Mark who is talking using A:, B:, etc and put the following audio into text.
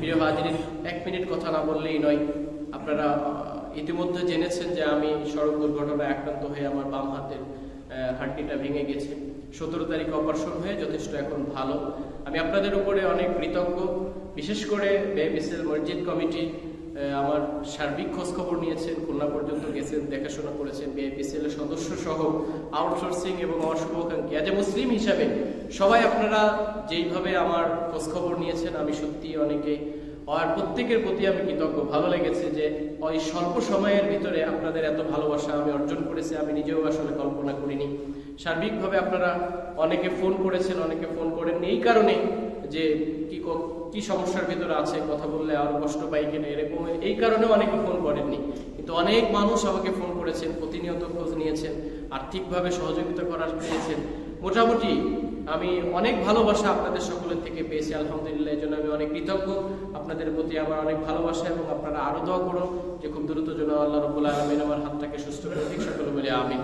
A: প্রিয় হাজিরিন, 1 মিনিট কথা না বললেই নয়। আপনারা ইতিমধ্যে জেনেছেন যে আমি সড়ক দুর্ঘটনায় আক্রান্ত হয়ে আমার বাম হাতের হাড্ডিটা ভেঙে গেছে। 17 তারিখ অপারেশন হয়ে যথেষ্ট এখন ভালো। আমি আপনাদের উপরে অনেক কৃতজ্ঞ, বিশেষ করে বেবিসেল মসজিদ কমিটি আমার সার্বিক খোঁজখবর নিয়েছেন, খুলনা পর্যন্ত গেছেন, দেখাশোনা করেছেন। বিএপিসিএল এর সদস্য সহ আউটসোর্সিং এবং আমার শুভাকাঙ্ক্ষী অ্যাজ এ মুসলিম হিসাবে সবাই আপনারা যেইভাবে আমার খোঁজখবর নিয়েছেন, আমি সত্যি অনেকে আর প্রত্যেকের প্রতি আমি কৃতজ্ঞ। ভালো লেগেছে যে ওই স্বল্প সময়ের ভিতরে আপনাদের এত ভালোবাসা আমি অর্জন করেছি, আমি নিজেও আসলে কল্পনা করিনি। সার্বিকভাবে আপনারা অনেকে ফোন করেছেন, অনেকে ফোন করেননি, এই কারণে যে কি সমস্যার ভিতরে আছে, কথা বললে আরো কষ্ট পাই কিনা এরকম, এই কারণে অনেকে ফোন করেননি। কিন্তু অনেক মানুষ আমাকে ফোন করেছেন, প্রতিনিয়ত খোঁজ নিয়েছেন, আর্থিকভাবে সহযোগিতা করার পেয়েছেন। মোটামুটি আমি অনেক ভালোবাসা আপনাদের সকলের থেকে পেয়েছি, আলহামদুলিল্লাহ। এই জন্য আমি অনেক কৃতজ্ঞ। আপনাদের প্রতি আমার অনেক ভালোবাসা, এবং আপনারা আরো দোয়া করুন যে খুব দ্রুত যেন আল্লাহ রাব্বুল আলামিন আমার হাতটাকে সুস্থ করে দিক। সকলে বলে আমিন।